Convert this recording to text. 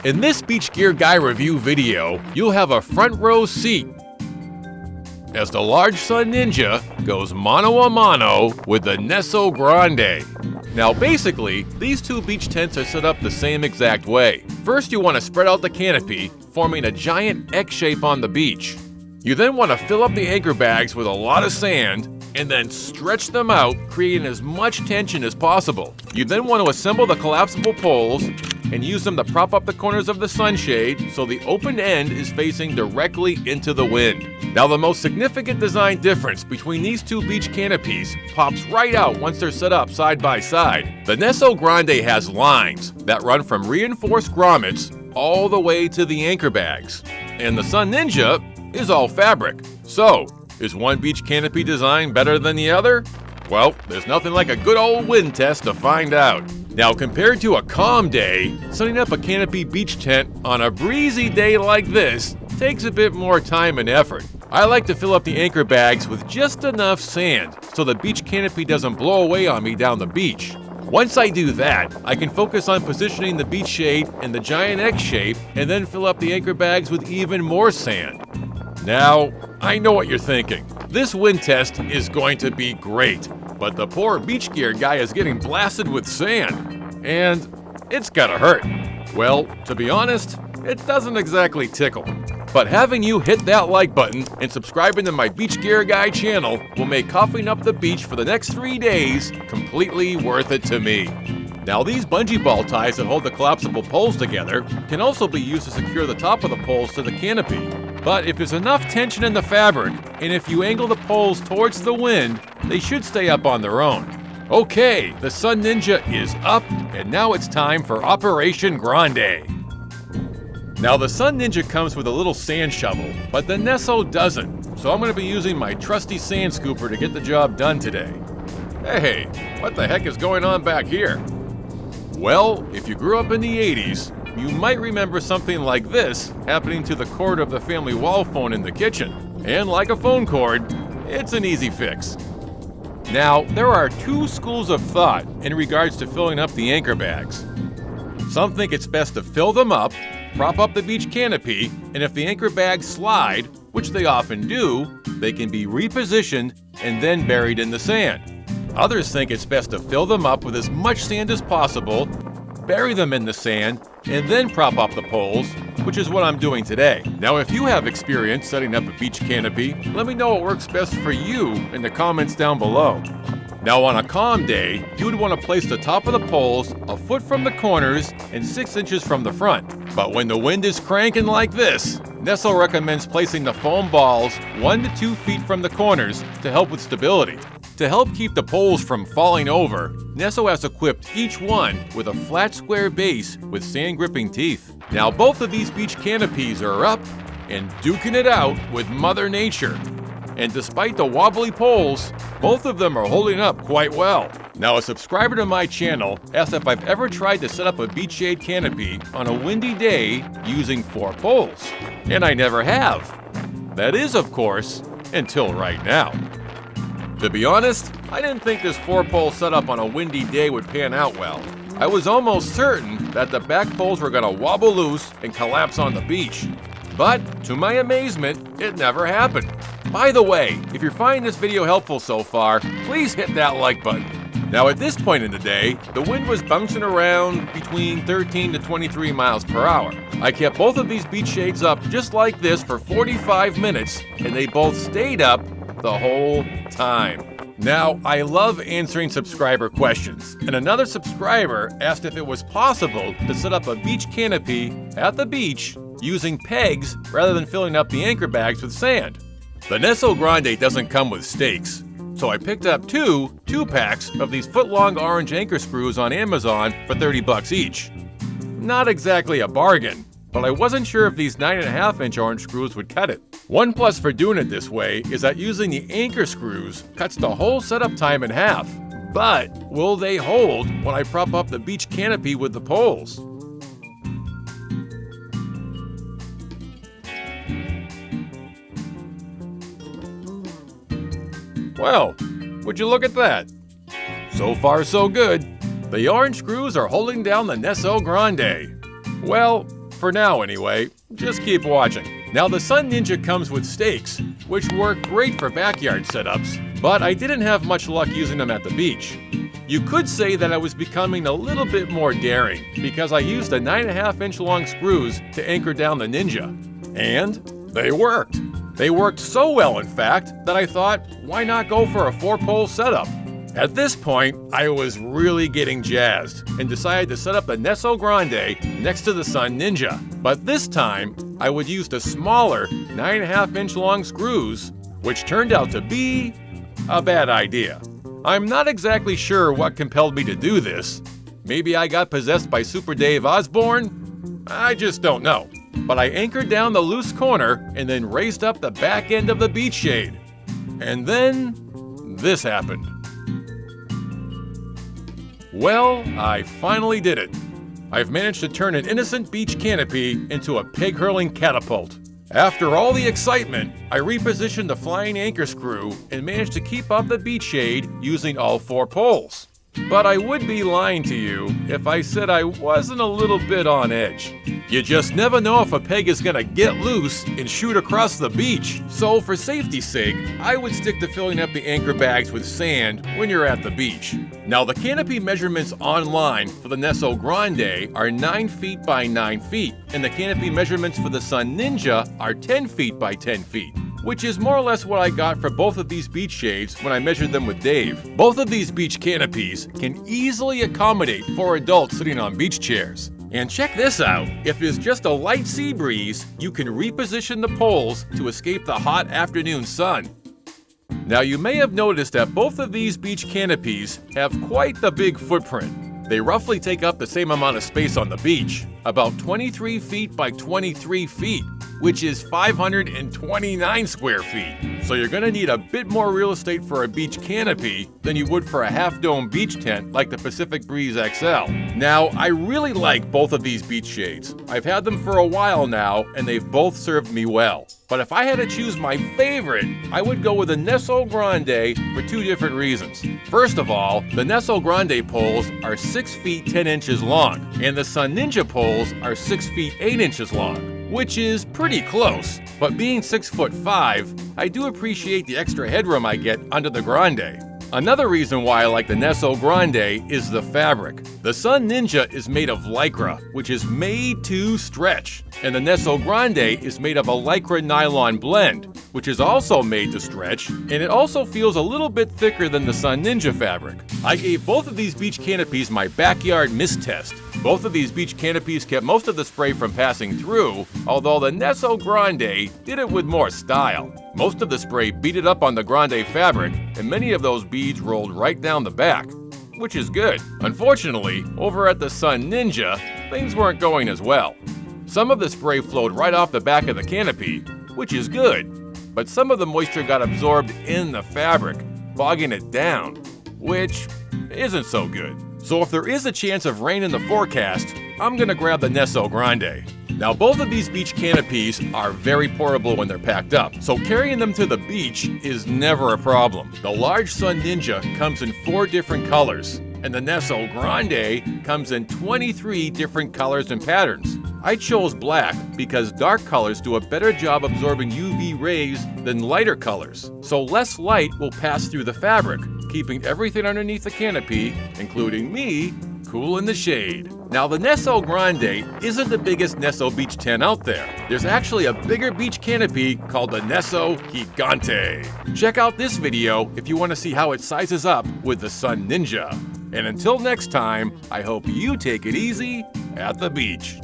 In this Beach Gear Guy review video, you'll have a front row seat as the large Sun Ninja goes mano a mano with the Neso Grande. Now basically, these two beach tents are set up the same exact way. First you want to spread out the canopy, forming a giant X shape on the beach. You then want to fill up the anchor bags with a lot of sand, and then stretch them out, creating as much tension as possible. You then want to assemble the collapsible poles and use them to prop up the corners of the sunshade so the open end is facing directly into the wind. Now the most significant design difference between these two beach canopies pops right out once they're set up side by side. The Neso Grande has lines that run from reinforced grommets all the way to the anchor bags, and the Sun Ninja is all fabric. So, is one beach canopy design better than the other? Well, there's nothing like a good old wind test to find out. Now, compared to a calm day, setting up a canopy beach tent on a breezy day like this takes a bit more time and effort. I like to fill up the anchor bags with just enough sand so the beach canopy doesn't blow away on me down the beach. Once I do that, I can focus on positioning the beach shade in the giant X shape and then fill up the anchor bags with even more sand. Now, I know what you're thinking. This wind test is going to be great, but the poor beach gear guy is getting blasted with sand, and it's gotta hurt. Well, to be honest, it doesn't exactly tickle. But having you hit that like button and subscribing to my Beach Gear Guy channel will make coughing up the beach for the next 3 days completely worth it to me. Now these bungee ball ties that hold the collapsible poles together can also be used to secure the top of the poles to the canopy. But if there's enough tension in the fabric, and if you angle the poles towards the wind, they should stay up on their own. Okay, the Sun Ninja is up, and now it's time for Operation Grande. Now the Sun Ninja comes with a little sand shovel, but the Neso doesn't, so I'm going to be using my trusty sand scooper to get the job done today. Hey, what the heck is going on back here? Well, if you grew up in the 80s, you might remember something like this happening to the cord of the family wall phone in the kitchen. And like a phone cord, it's an easy fix. Now, there are two schools of thought in regards to filling up the anchor bags. Some think it's best to fill them up, prop up the beach canopy, and if the anchor bags slide, which they often do, they can be repositioned and then buried in the sand. Others think it's best to fill them up with as much sand as possible, bury them in the sand, and then prop up the poles, which is what I'm doing today. Now, if you have experience setting up a beach canopy, let me know what works best for you in the comments down below. Now, on a calm day, you would want to place the top of the poles a foot from the corners and 6 inches from the front. But when the wind is cranking like this, Neso recommends placing the foam balls 1 to 2 feet from the corners to help with stability. To help keep the poles from falling over, Neso has equipped each one with a flat square base with sand gripping teeth. Now both of these beach canopies are up and duking it out with Mother Nature. And despite the wobbly poles, both of them are holding up quite well. Now a subscriber to my channel asked if I've ever tried to set up a beach shade canopy on a windy day using 4 poles. And I never have. That is, of course, until right now. To be honest, I didn't think this 4-pole setup on a windy day would pan out well. I was almost certain that the back poles were gonna wobble loose and collapse on the beach. But, to my amazement, it never happened. By the way, if you're finding this video helpful so far, please hit that like button. Now at this point in the day, the wind was bouncing around between 13 to 23 miles per hour. I kept both of these beach shades up just like this for 45 minutes, and they both stayed up the whole time. Now, I love answering subscriber questions, and another subscriber asked if it was possible to set up a beach canopy at the beach using pegs rather than filling up the anchor bags with sand. The Neso Grande doesn't come with stakes, so I picked up two 2-packs of these foot-long orange anchor screws on Amazon for 30 bucks each. Not exactly a bargain, but I wasn't sure if these 9.5-inch orange screws would cut it. One plus for doing it this way is that using the anchor screws cuts the whole setup time in half. But will they hold when I prop up the beach canopy with the poles? Well, would you look at that? So far so good. The orange screws are holding down the Neso Grande. Well, For now anyway, just keep watching. Now the Sun Ninja comes with stakes, which work great for backyard setups, but I didn't have much luck using them at the beach. You could say that I was becoming a little bit more daring because I used the 9.5-inch long screws to anchor down the Ninja. And they worked. They worked so well, in fact, that I thought, why not go for a 4-pole setup? At this point, I was really getting jazzed and decided to set up the Neso Grande next to the Sun Ninja. But this time, I would use the smaller 9.5-inch long screws, which turned out to be a bad idea. I'm not exactly sure what compelled me to do this. Maybe I got possessed by Super Dave Osborne? I just don't know. But I anchored down the loose corner and then raised up the back end of the beach shade. And then this happened. Well, I finally did it. I've managed to turn an innocent beach canopy into a peg-hurling catapult. After all the excitement, I repositioned the flying anchor screw and managed to keep up the beach shade using all 4 poles. But I would be lying to you if I said I wasn't a little bit on edge. You just never know if a peg is gonna get loose and shoot across the beach. So for safety's sake, I would stick to filling up the anchor bags with sand when you're at the beach. Now the canopy measurements online for the Neso Grande are 9 feet by 9 feet, and the canopy measurements for the Sun Ninja are 10 feet by 10 feet. Which is more or less what I got for both of these beach shades when I measured them with Dave. Both of these beach canopies can easily accommodate 4 adults sitting on beach chairs. And check this out, if there's just a light sea breeze, you can reposition the poles to escape the hot afternoon sun. Now you may have noticed that both of these beach canopies have quite the big footprint. They roughly take up the same amount of space on the beach, about 23 feet by 23 feet, which is 529 square feet. So you're gonna need a bit more real estate for a beach canopy than you would for a half-dome beach tent like the Pacific Breeze XL. Now, I really like both of these beach shades. I've had them for a while now, and they've both served me well. But if I had to choose my favorite, I would go with the Neso Grande for 2 different reasons. First of all, the Neso Grande poles are 6 feet 10 inches long, and the Sun Ninja poles are 6 feet 8 inches long, which is pretty close. But being 6'5", I do appreciate the extra headroom I get under the Grande. Another reason why I like the Neso Grande is the fabric. The Sun Ninja is made of Lycra, which is made to stretch, and the Neso Grande is made of a Lycra nylon blend, which is also made to stretch, and it also feels a little bit thicker than the Sun Ninja fabric. I gave both of these beach canopies my backyard mist test. Both of these beach canopies kept most of the spray from passing through, although the Neso Grande did it with more style. Most of the spray beat it up on the Grande fabric, and many of those beads rolled right down the back, which is good. Unfortunately, over at the Sun Ninja, things weren't going as well. Some of the spray flowed right off the back of the canopy, which is good, but some of the moisture got absorbed in the fabric, bogging it down, which isn't so good. So if there is a chance of rain in the forecast, I'm gonna grab the Neso Grande. Now both of these beach canopies are very portable when they're packed up, so carrying them to the beach is never a problem. The large Sun Ninja comes in 4 different colors, and the Neso Grande comes in 23 different colors and patterns. I chose black because dark colors do a better job absorbing UV rays than lighter colors, so less light will pass through the fabric, keeping everything underneath the canopy, including me, cool in the shade. Now the Neso Grande isn't the biggest Neso beach tent out there. There's actually a bigger beach canopy called the Neso Gigante. Check out this video if you want to see how it sizes up with the Sun Ninja. And until next time, I hope you take it easy at the beach.